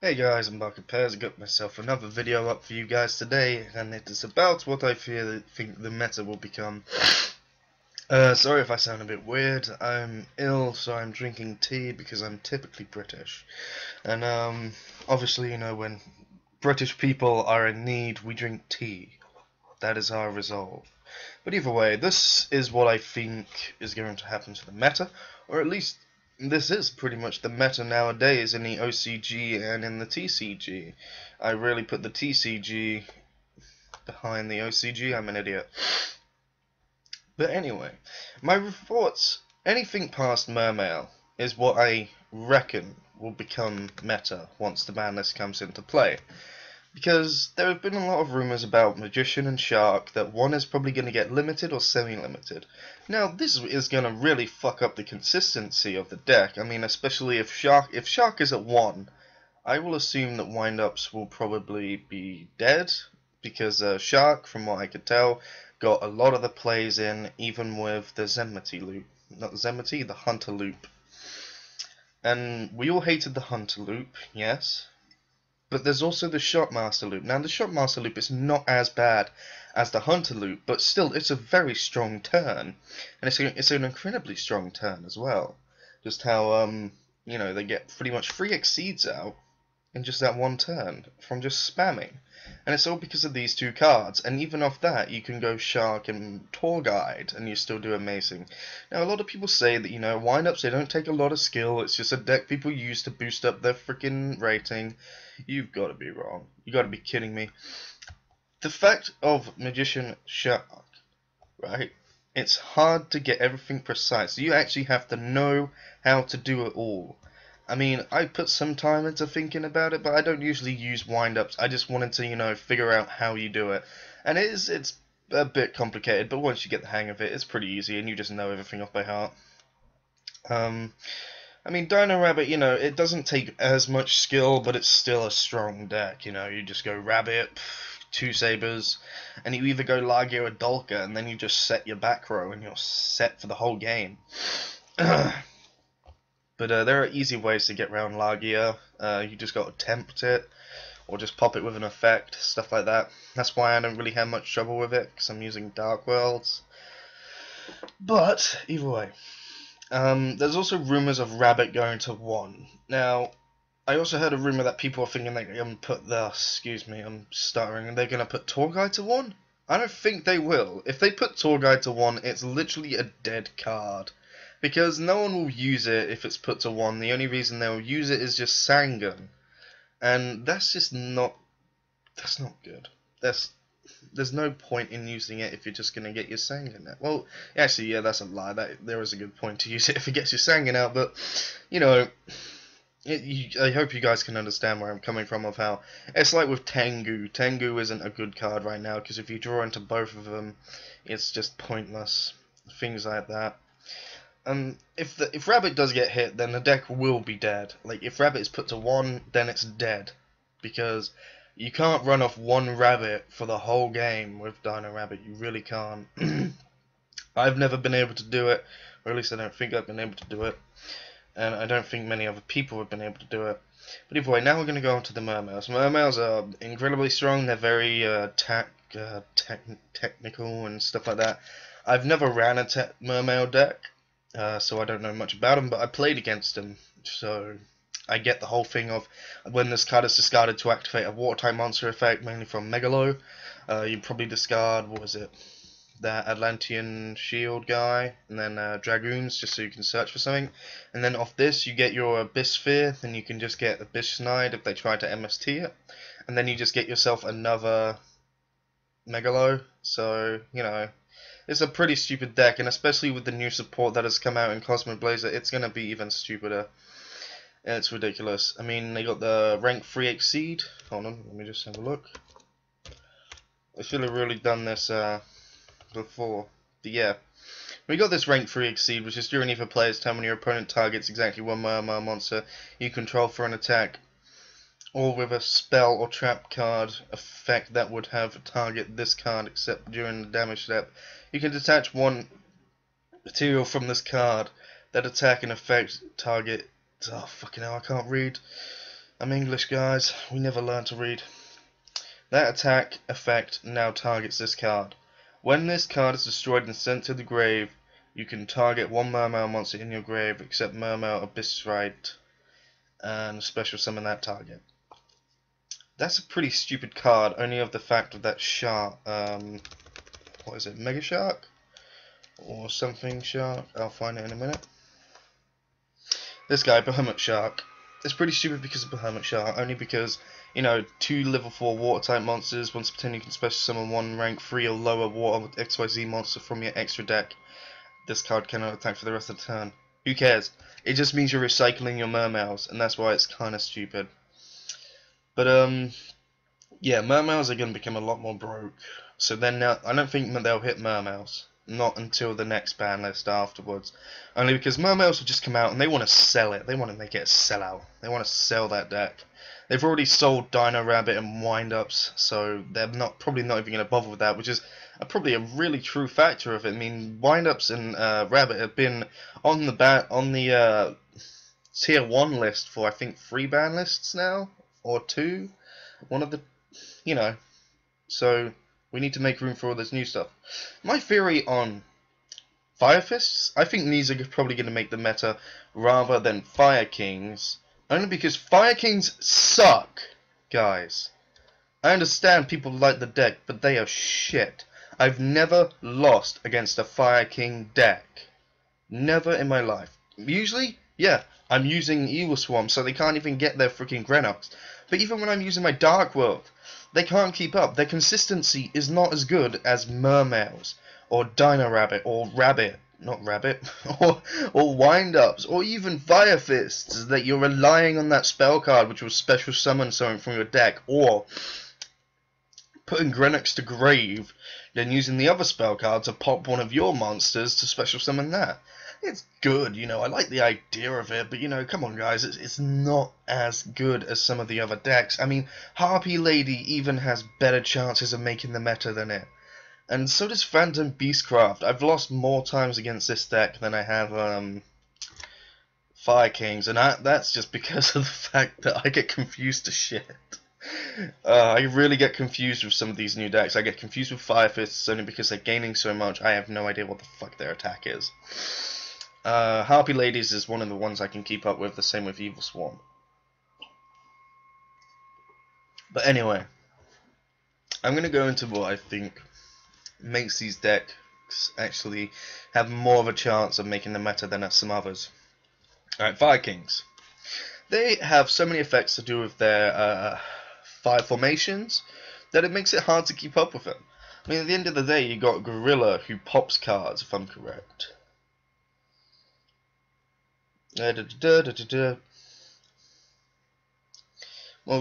Hey guys, I'm Mark Pairs. I got myself another video up for you guys today, and it is about what I think the meta will become. Sorry if I sound a bit weird. I'm ill, so I'm drinking tea because I'm typically British. And obviously, you know, when British people are in need, we drink tea. That is our resolve. But either way, this is what I think is going to happen to the meta, or at least this is pretty much the meta nowadays in the OCG and in the TCG. I really put the TCG behind the OCG, I'm an idiot. But anyway, my thoughts, anything past Mermail is what I reckon will become meta once the ban list comes into play. Because there have been a lot of rumours about Magician and Shark that one is probably going to get limited or semi-limited. Now, this is going to really fuck up the consistency of the deck. I mean, especially if Shark is at 1, I will assume that windups will probably be dead, because Shark, from what I could tell, got a lot of the plays in, even with the Zenmity loop. Not Zenmity, the Hunter loop. And we all hated the Hunter loop, yes. But there's also the Shotmaster loop. Now, the Shotmaster loop is not as bad as the Hunter loop, but still, it's a very strong turn. And it's an incredibly strong turn as well. Just how, you know, they get pretty much 3 Exceeds out in just that one turn from just spamming. And it's all because of these 2 cards. And even off that, you can go Shark and Tour Guide, and you still do amazing. Now, a lot of people say that, you know, windups, they don't take a lot of skill. It's just a deck people use to boost up their freaking rating. You've got to be wrong. You got to be kidding me. The fact of Magician Shark, right? It's hard to get everything precise. You actually have to know how to do it all. I mean, I put some time into thinking about it, but I don't usually use windups. I just wanted to, you know, figure out how you do it. And it's a bit complicated, but once you get the hang of it, it's pretty easy, and you just know everything off by heart. I mean, Dino Rabbit, you know, it doesn't take as much skill, but it's still a strong deck. You know, you just go Rabbit, 2 Sabers, and you either go Lagia or Dolka, and then you just set your back row, and you're set for the whole game. But there are easy ways to get around Lagia. You just got to tempt it, or just pop it with an effect, stuff like that. That's why I don't really have much trouble with it, because I'm using Dark Worlds. But, either way. There's also rumours of Rabbit going to 1. Now, I also heard a rumour that people are thinking they're going to put the... Excuse me, I'm stuttering. They're going to put Tour Guide to 1? I don't think they will. If they put Tour Guide to 1, it's literally a dead card. Because no one will use it if it's put to 1. The only reason they'll use it is just Sangan. And that's just not... That's not good. There's no point in using it if you're just going to get your Sangan out. Well, actually, yeah, that's a lie. There is a good point to use it if it gets your Sangan out, but, you know, I hope you guys can understand where I'm coming from of how it's like with Tengu. Tengu isn't a good card right now, because if you draw into both of them, it's just pointless. Things like that. If Rabbit does get hit, then the deck will be dead. Like, if Rabbit is put to 1, then it's dead. Because you can't run off 1 Rabbit for the whole game with Dino Rabbit. You really can't. I've never been able to do it, or at least I don't think I've been able to do it. And I don't think many other people have been able to do it. But either way, now we're going to go on to the Mermails. Mermails are incredibly strong. They're very technical and stuff like that. I've never ran a Mermail deck, so I don't know much about them, but I played against them, so I get the whole thing of when this card is discarded to activate a water-type monster effect, mainly from Megalo. You probably discard, what was it, that Atlantean shield guy, and then Dragoons, just so you can search for something. And then off this, you get your Abyss Sphere, then you can just get Abyss Snide if they try to MST it. And then you just get yourself another Megalo, so, you know, it's a pretty stupid deck, and especially with the new support that has come out in Cosmic Blazer, it's going to be even stupider. It's ridiculous. I mean, they got the rank 3 Exceed. Hold on, let me just have a look. I should have really done this before. But yeah, we got this rank 3 Exceed, which is during either player's turn when your opponent targets exactly one Mermail monster you control for an attack, or with a spell or trap card effect that would have target this card except during the damage step. You can detach 1 material from this card that attack and effect target. Oh fucking hell, I can't read. I'm English, guys. We never learn to read. That attack effect now targets this card. When this card is destroyed and sent to the grave, you can target one Mermail monster in your grave, except Mermail, Abyssrite, and special summon that target. That's a pretty stupid card, only of the fact of that shark. What is it? Mega Shark? Or something shark? I'll find it in a minute. This guy, Behemoth Shark. It's pretty stupid because of Behemoth Shark, only because, you know, 2 level 4 water type monsters, once per turn you can special summon 1 rank 3 or lower water XYZ monster from your extra deck. This card cannot attack for the rest of the turn. Who cares? It just means you're recycling your Mermails, and that's why it's kinda stupid. But yeah, Mermails are gonna become a lot more broke. So then now I don't think they'll hit Mermails. Not until the next ban list afterwards. Only because Mermails will just come out and they want to sell it. They want to make it a sellout. They want to sell that deck. They've already sold Dino Rabbit and Wind-Ups, so they're probably not even going to bother with that, which is probably a really true factor of it. I mean, Wind-Ups and Rabbit have been on the tier 1 list for I think 3 ban lists now, or 2. One of the, you know, so we need to make room for all this new stuff. My theory on Fire Fists, I think these are probably going to make the meta rather than Fire Kings. Only because Fire Kings suck, guys. I understand people like the deck, but they are shit. I've never lost against a Fire King deck. Never in my life. Usually, yeah, I'm using Evilswarm, so they can't even get their freaking Greenox. But even when I'm using my Dark World, they can't keep up. Their consistency is not as good as Mermails, or Dino Rabbit, or Rabbit, not Rabbit, or Wind-Ups, or even Fire Fists, that you're relying on that spell card, which will special summon something from your deck, or putting Greenox to grave, then using the other spell card to pop one of your monsters to special summon that. It's good, you know, I like the idea of it, but, you know, come on, guys, it's not as good as some of the other decks. I mean, Harpy Lady even has better chances of making the meta than it. And so does Phantom Beastcraft. I've lost more times against this deck than I have, Fire Kings, and that's just because of the fact that I get confused to shit. I really get confused with some of these new decks. I get confused with Fire Fists only because they're gaining so much, I have no idea what the fuck their attack is. Harpy Ladies is one of the ones I can keep up with, the same with Evilswarm. But anyway, I'm going to go into what I think makes these decks actually have more of a chance of making the meta than some others. Alright, Fire Kings. They have so many effects to do with their fire formations that it makes it hard to keep up with them. I mean, at the end of the day, you got Gorilla who pops cards, if I'm correct. Well,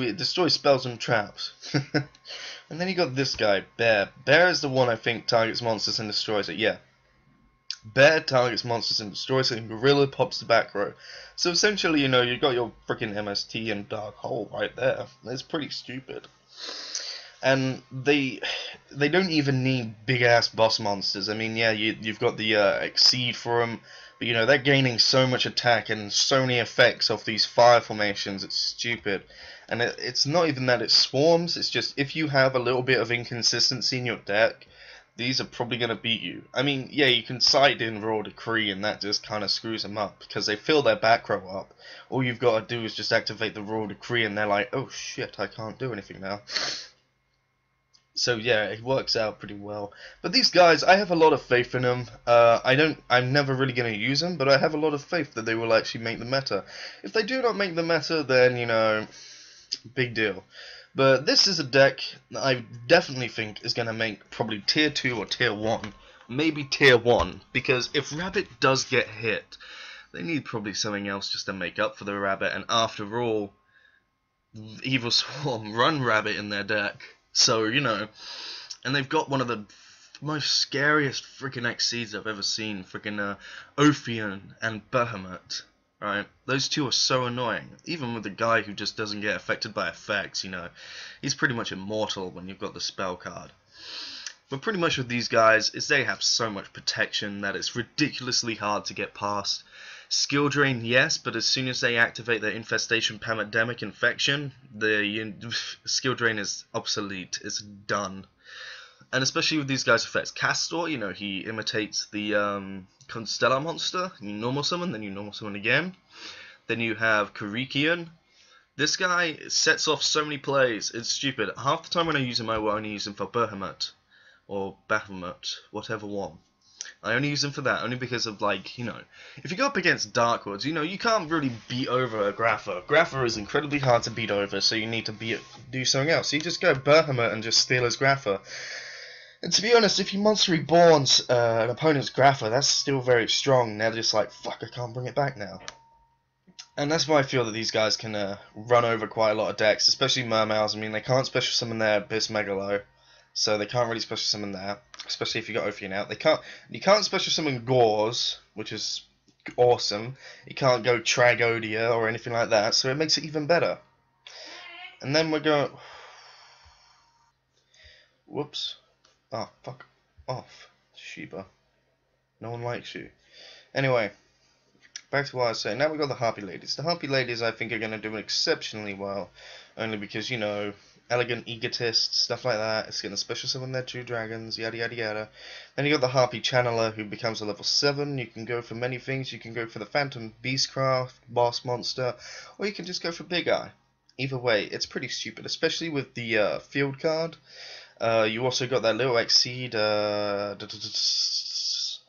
it destroys spells and traps. And then you got this guy, Bear. Bear is the one I think targets monsters and destroys it, yeah. Bear targets monsters and destroys it, and Gorilla pops the back row. So essentially, you know, you got your freaking MST and Dark Hole right there. It's pretty stupid. And they don't even need big ass boss monsters. I mean, yeah, you've got the Exceed for them, but you know they're gaining so much attack and so many effects off these fire formations. It's stupid, and it's not even that it swarms. It's just if you have a little bit of inconsistency in your deck, these are probably gonna beat you. I mean, yeah, you can side in Royal Decree, and that just kind of screws them up because they fill their back row up. All you've got to do is just activate the Royal Decree, and they're like, oh shit, I can't do anything now. So yeah, it works out pretty well. But these guys, I have a lot of faith in them. I'm never really going to use them, but I have a lot of faith that they will actually make the meta. If they do not make the meta, then, you know, big deal. But this is a deck that I definitely think is going to make probably tier 2 or tier 1. Maybe tier 1, because if Rabbit does get hit, they need probably something else just to make up for the Rabbit, and after all, Evilswarm run Rabbit in their deck. So, you know, and they've got one of the most scariest freaking Exceeds I've ever seen, freaking Ophion and Behemoth, right? Those two are so annoying, even with the guy who just doesn't get affected by effects, you know. He's pretty much immortal when you've got the spell card. But pretty much with these guys, is they have so much protection that it's ridiculously hard to get past. Skill drain, yes, but as soon as they activate their infestation pandemic infection, the skill drain is obsolete. It's done. And especially with these guys' effects. Castor, you know, he imitates the Constellar monster. You normal summon, then you normal summon again. Then you have Karikian. This guy sets off so many plays, it's stupid. Half the time when I use him, I will only use him for Bahamut. Or Baphomet, whatever one. I only use him for that, only because of, like, you know, if you go up against Dark Lords, you know, you can't really beat over a Grapha. Grapha is incredibly hard to beat over, so you need to do something else. So you just go Bahamut and just steal his Grapha. And to be honest, if you Monster Reborns an opponent's Grapha, that's still very strong. They're just like, fuck, I can't bring it back now. And that's why I feel that these guys can run over quite a lot of decks, especially Mermails. I mean, they can't special summon their Abyss Megalo, so they can't really special summon that, especially if you got Ophion out. You can't special summon Gauze, which is awesome. You can't go Tragodia or anything like that, so it makes it even better. And then we're going... Whoops. Oh, fuck off, Sheba. No one likes you. Anyway, back to what I was saying. Now we've got the Harpy Ladies. The Harpy Ladies, I think, are going to do exceptionally well. Only because, you know, Elegant Egotist, stuff like that. It's going to special summon their 2 dragons, yada yada yada. Then you got the Harpy Channeler, who becomes a level 7. You can go for many things. You can go for the Phantom Beastcraft, Boss Monster, or you can just go for Big Eye. Either way, it's pretty stupid, especially with the field card. You also got that little Exceed. I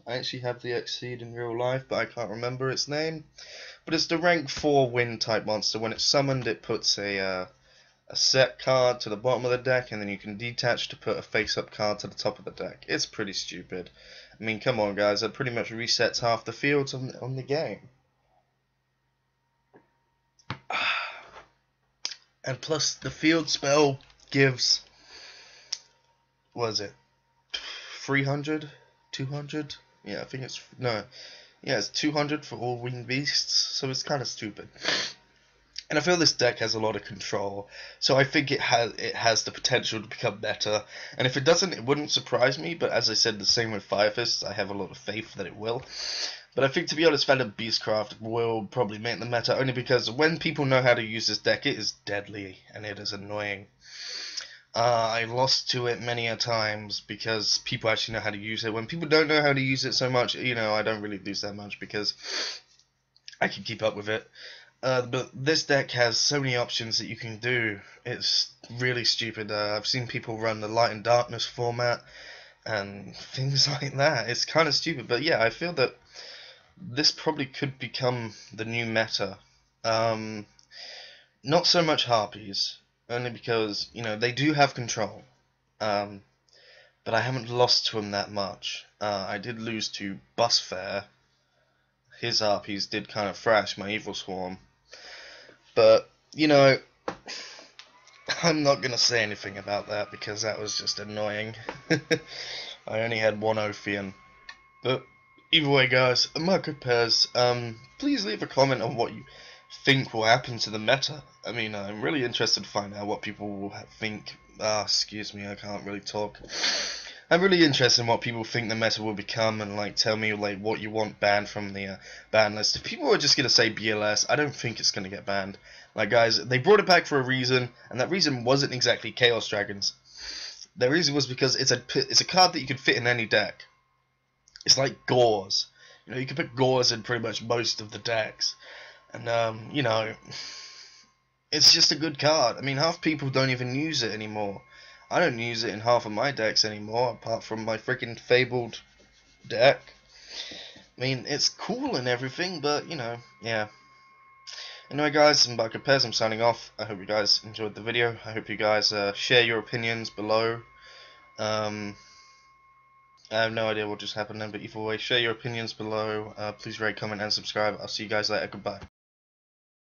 actually have the Exceed in real life, but I can't remember its name. But it's the rank 4 wind type monster. When it's summoned, it puts a set card to the bottom of the deck, and then you can detach to put a face-up card to the top of the deck. It's pretty stupid. I mean, come on, guys. That pretty much resets half the fields on the game. And plus, the field spell gives... what is it? 300? 200? Yeah, I think it's... no. Yeah, it's 200 for all winged beasts, so it's kind of stupid. And I feel this deck has a lot of control, so I think it has the potential to become better. And if it doesn't, it wouldn't surprise me, but as I said, the same with Fire Fists, I have a lot of faith that it will. But I think, to be honest, Phantom Beastcraft will probably make the meta, only because when people know how to use this deck, it is deadly, and it is annoying. I lost to it many a times because people actually know how to use it. When people don't know how to use it so much, you know, I don't really lose that much because I can keep up with it. But this deck has so many options that you can do. It's really stupid. I've seen people run the Light and Darkness format and things like that. It's kind of stupid, but yeah, I feel that this probably could become the new meta. Not so much Harpies. Only because, you know, they do have control. But I haven't lost to them that much. I did lose to Busfair. His Harpies did kind of thrash my Evil Swarm. But, you know, I'm not going to say anything about that because that was just annoying. I only had 1 Ophion. But, either way, guys, Marco Pez, please leave a comment on what you think will happen to the meta. I mean, I'm really interested to find out what people will think. Excuse me, I can't really talk. I'm really interested in what people think the meta will become, and like tell me like what you want banned from the ban list. If people are just gonna say BLS, I don't think it's gonna get banned. Like, guys, they brought it back for a reason, and that reason wasn't exactly Chaos Dragons. The reason was because it's a card that you could fit in any deck. It's like Gauze. You know, you can put Gauze in pretty much most of the decks. And, you know, it's just a good card. I mean, half people don't even use it anymore. I don't use it in half of my decks anymore, apart from my freaking Fabled deck. I mean, it's cool and everything, but, you know, yeah. Anyway, guys, I'm Marco Pez, I'm signing off. I hope you guys enjoyed the video. I hope you guys share your opinions below. I have no idea what just happened then, but either way, share your opinions below. Please rate, comment, and subscribe. I'll see you guys later. Goodbye.